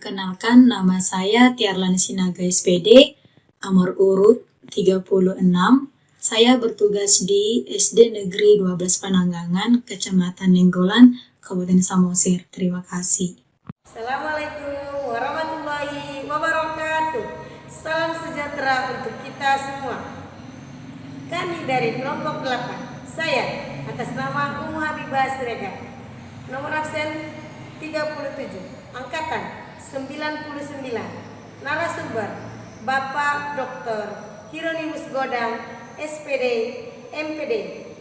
Perkenalkan, nama saya Tiarlani Sinaga SPD, nomor urut 36. Saya bertugas di SD Negeri 12 Penanggangan, Kecamatan Nenggolan, Kabupaten Samosir. Terima kasih. Assalamualaikum warahmatullahi wabarakatuh. Salam sejahtera untuk kita semua. Kami dari kelompok 8. Saya atas nama Ummu Habibah Siregar. Nomor absen 37, angkatan 99. Narasumber Bapak Dr. Hieronimus Godang, SPD, MPD,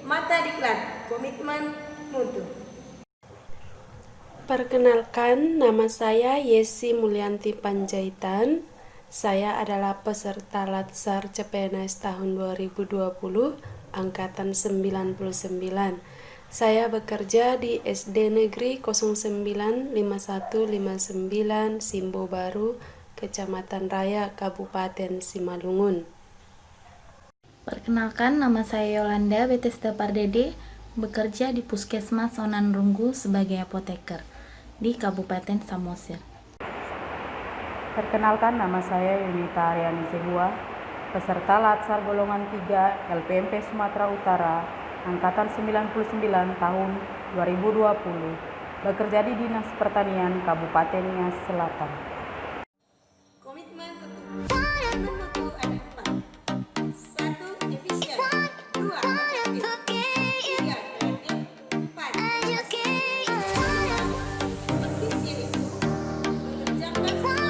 Mata Diklat, Komitmen Mutu. Perkenalkan, nama saya Yesi Mulyanti Panjaitan. Saya adalah peserta Latsar CPNS tahun 2020, angkatan 99. Saya bekerja di SD Negeri 095159 Simbo Baru, Kecamatan Raya, Kabupaten Simalungun. Perkenalkan, nama saya Yolanda Betesda Pardede, bekerja di Puskesmas Sonan Runggu sebagai apoteker di Kabupaten Samosir. Perkenalkan, nama saya Yunita Aryani Zebua, peserta Latsar golongan 3 LPMP Sumatera Utara, angkatan 99 tahun 2020, bekerja di Dinas Pertanian Kabupaten Nias Selatan. Komitmen untuk mutu ada 4. 1. Efisien. 2. Efektif. 3. Kreatif. 4. Efisien itu mengerjakan sesuatu yang digunakan.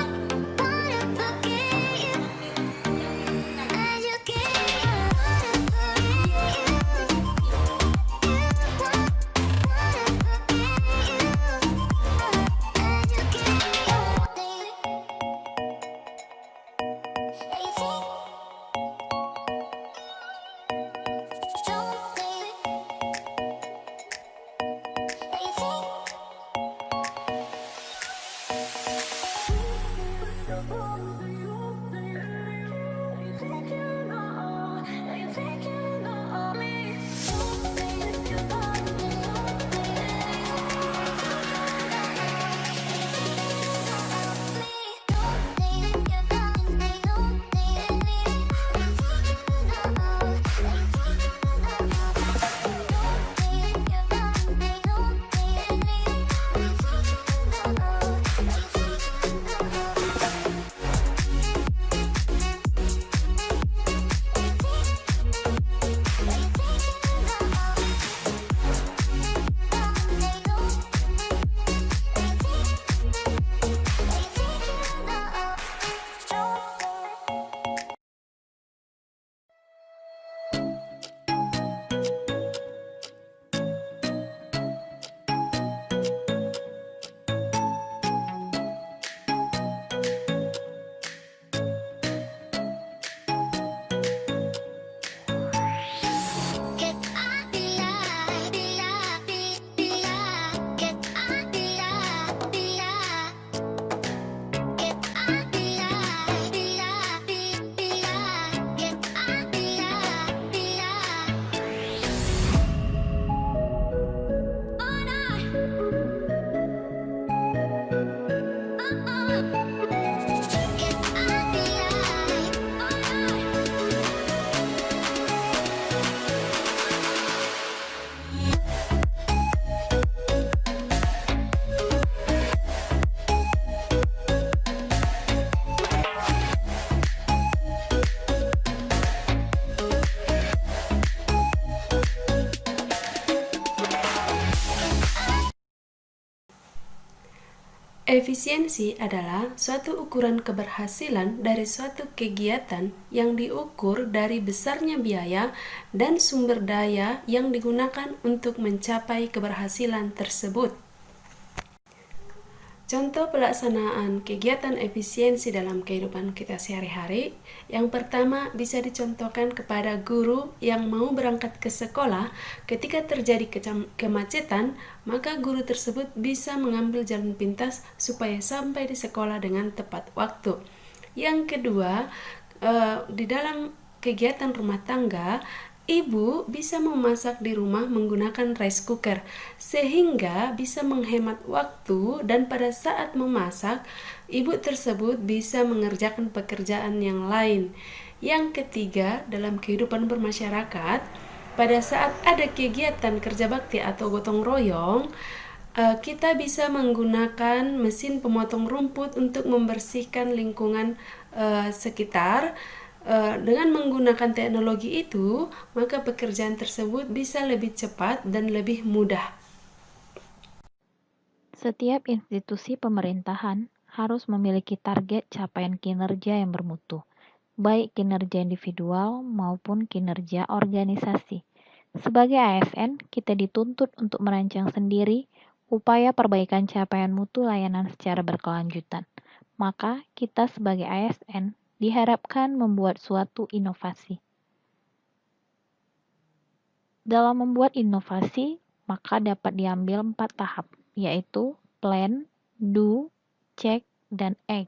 Efisiensi adalah suatu ukuran keberhasilan dari suatu kegiatan yang diukur dari besarnya biaya dan sumber daya yang digunakan untuk mencapai keberhasilan tersebut. Contoh pelaksanaan kegiatan efisiensi dalam kehidupan kita sehari-hari, yang pertama bisa dicontohkan kepada guru yang mau berangkat ke sekolah. Ketika terjadi kemacetan, maka guru tersebut bisa mengambil jalan pintas supaya sampai di sekolah dengan tepat waktu. Yang kedua, di dalam kegiatan rumah tangga, Ibu bisa memasak di rumah menggunakan rice cooker, sehingga bisa menghemat waktu dan pada saat memasak, ibu tersebut bisa mengerjakan pekerjaan yang lain. Yang ketiga, dalam kehidupan bermasyarakat, pada saat ada kegiatan kerja bakti atau gotong royong, kita bisa menggunakan mesin pemotong rumput untuk membersihkan lingkungan sekitar. Dengan menggunakan teknologi itu, maka pekerjaan tersebut bisa lebih cepat dan lebih mudah. Setiap institusi pemerintahan harus memiliki target capaian kinerja yang bermutu, baik kinerja individual maupun kinerja organisasi. Sebagai ASN, kita dituntut untuk merancang sendiri upaya perbaikan capaian mutu layanan secara berkelanjutan. Maka, kita sebagai ASN diharapkan membuat suatu inovasi. Dalam membuat inovasi, maka dapat diambil 4 tahap, yaitu plan, do, check, dan act.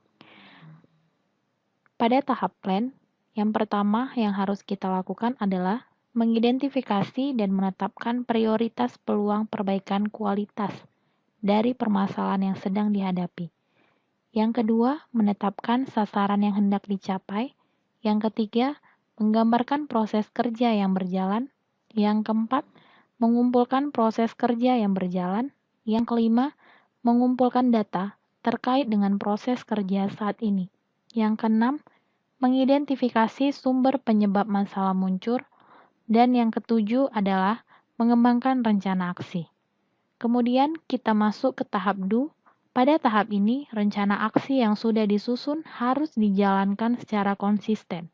Pada tahap plan, yang pertama yang harus kita lakukan adalah mengidentifikasi dan menetapkan prioritas peluang perbaikan kualitas dari permasalahan yang sedang dihadapi. Yang kedua, menetapkan sasaran yang hendak dicapai. Yang ketiga, menggambarkan proses kerja yang berjalan. Yang keempat, mengumpulkan proses kerja yang berjalan. Yang kelima, mengumpulkan data terkait dengan proses kerja saat ini. Yang keenam, mengidentifikasi sumber penyebab masalah muncul. Dan yang ketujuh adalah mengembangkan rencana aksi. Kemudian kita masuk ke tahap do. Pada tahap ini, rencana aksi yang sudah disusun harus dijalankan secara konsisten,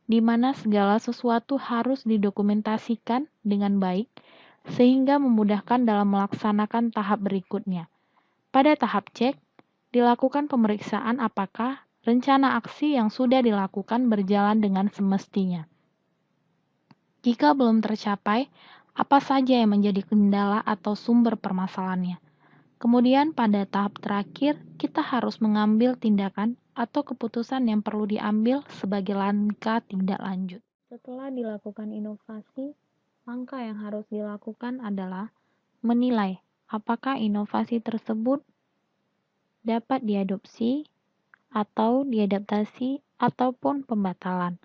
di mana segala sesuatu harus didokumentasikan dengan baik, sehingga memudahkan dalam melaksanakan tahap berikutnya. Pada tahap cek, dilakukan pemeriksaan apakah rencana aksi yang sudah dilakukan berjalan dengan semestinya. Jika belum tercapai, apa saja yang menjadi kendala atau sumber permasalahannya. Kemudian pada tahap terakhir, kita harus mengambil tindakan atau keputusan yang perlu diambil sebagai langkah tindak lanjut. Setelah dilakukan inovasi, langkah yang harus dilakukan adalah menilai apakah inovasi tersebut dapat diadopsi atau diadaptasi ataupun pembatalan.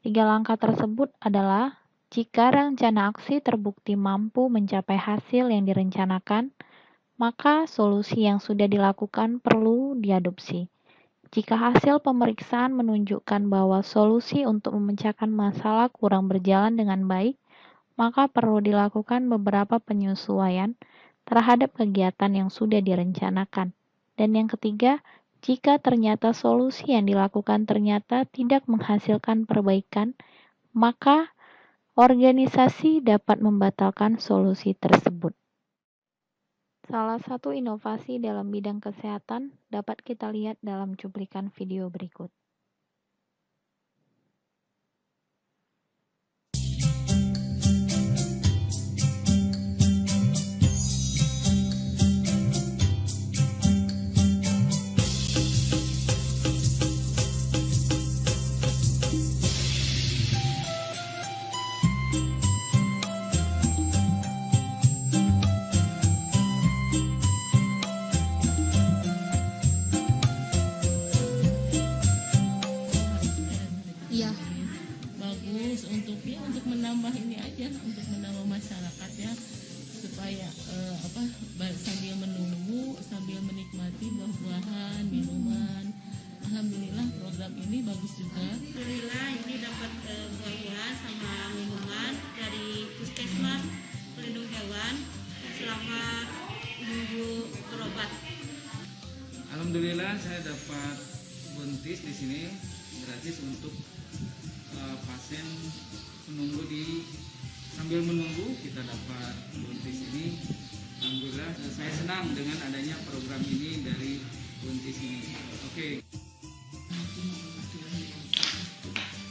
3 langkah tersebut adalah jika rencana aksi terbukti mampu mencapai hasil yang direncanakan, maka solusi yang sudah dilakukan perlu diadopsi. Jika hasil pemeriksaan menunjukkan bahwa solusi untuk memecahkan masalah kurang berjalan dengan baik, maka perlu dilakukan beberapa penyesuaian terhadap kegiatan yang sudah direncanakan. Dan yang ketiga, jika ternyata solusi yang dilakukan ternyata tidak menghasilkan perbaikan, maka organisasi dapat membatalkan solusi tersebut. Salah satu inovasi dalam bidang kesehatan dapat kita lihat dalam cuplikan video berikut. Iya, bagus untuk menambah ini aja, untuk menambah masyarakat ya, supaya sambil menunggu sambil menikmati buah-buahan, minuman. Alhamdulillah program ini bagus juga. Alhamdulillah ini dapat buah-buahan sama minuman dari Puskesmas Pelindung Hewan selama nunggu berobat. Alhamdulillah saya dapat buntis di sini gratis untuk pasien menunggu sambil menunggu kita dapat buntis ini. Alhamdulillah saya senang dengan adanya program ini dari buntis ini. Oke.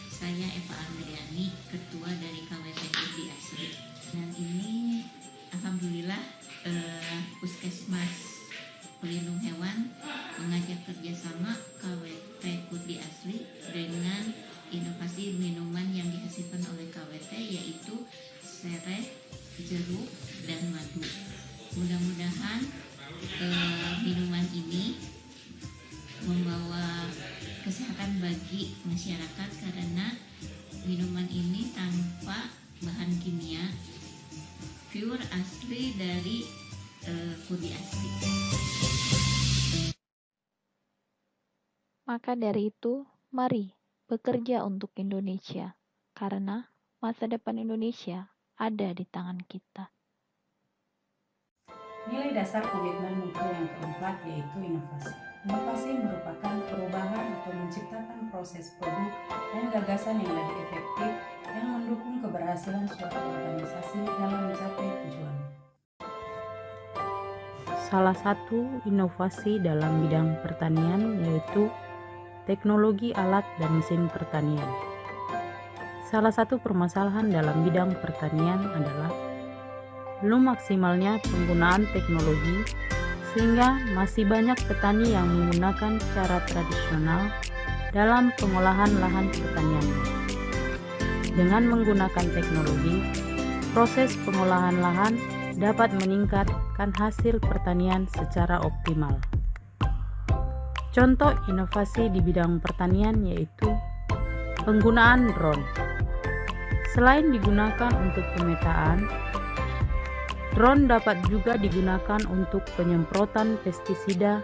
Saya Eva Andriani, ketua dari KWPD di Asri. Dan ini alhamdulillah Puskesmas Pelindung Hewan mengajak kerjasama KWT Kudi Asri dengan inovasi minuman yang dihasilkan oleh KWT, mudah-mudahan minuman ini membawa kesehatan bagi masyarakat karena minuman ini tanpa bahan kimia, pure asli dari kopi asli. Maka dari itu, mari bekerja untuk Indonesia, karena masa depan Indonesia ada di tangan kita. Nilai dasar komitmen mutu yang keempat yaitu inovasi. Inovasi merupakan perubahan atau menciptakan proses produk dan gagasan yang lebih efektif yang mendukung keberhasilan suatu organisasi dalam mencapai tujuan. Salah satu inovasi dalam bidang pertanian yaitu teknologi alat dan mesin pertanian. Salah satu permasalahan dalam bidang pertanian adalah belum maksimalnya penggunaan teknologi sehingga masih banyak petani yang menggunakan cara tradisional dalam pengolahan lahan pertanian. Dengan menggunakan teknologi, proses pengolahan lahan dapat meningkatkan hasil pertanian secara optimal. Contoh inovasi di bidang pertanian yaitu penggunaan drone. Selain digunakan untuk pemetaan, drone dapat juga digunakan untuk penyemprotan pestisida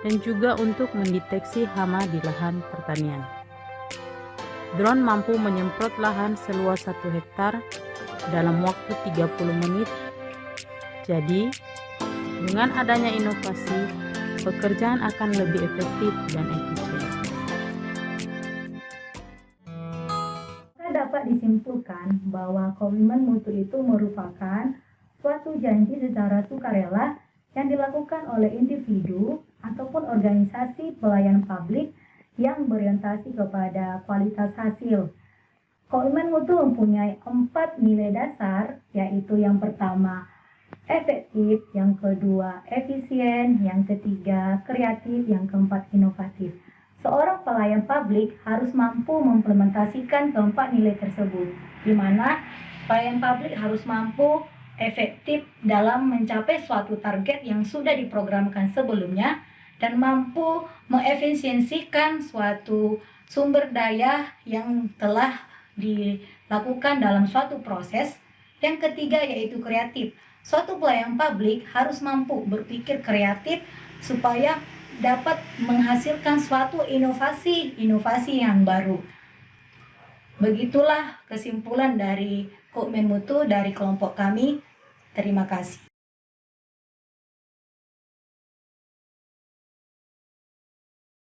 dan juga untuk mendeteksi hama di lahan pertanian. Drone mampu menyemprot lahan seluas 1 hektar dalam waktu 30 menit. Jadi, dengan adanya inovasi, pekerjaan akan lebih efektif dan efisien. Dapat disimpulkan bahwa komitmen mutu itu merupakan suatu janji secara sukarela yang dilakukan oleh individu ataupun organisasi pelayan publik yang berorientasi kepada kualitas hasil. Komitmen mutu mempunyai 4 nilai dasar, yaitu yang pertama efektif, yang kedua efisien, yang ketiga kreatif, yang keempat inovatif. Seorang pelayan publik harus mampu mengimplementasikan keempat nilai tersebut, di mana pelayan publik harus mampu efektif dalam mencapai suatu target yang sudah diprogramkan sebelumnya dan mampu mengefisiensikan suatu sumber daya yang telah dilakukan dalam suatu proses. Yang ketiga yaitu kreatif. Suatu pelayan publik harus mampu berpikir kreatif supaya dapat menghasilkan suatu inovasi yang baru. Begitulah kesimpulan dari komitmen mutu dari kelompok kami. Terima kasih.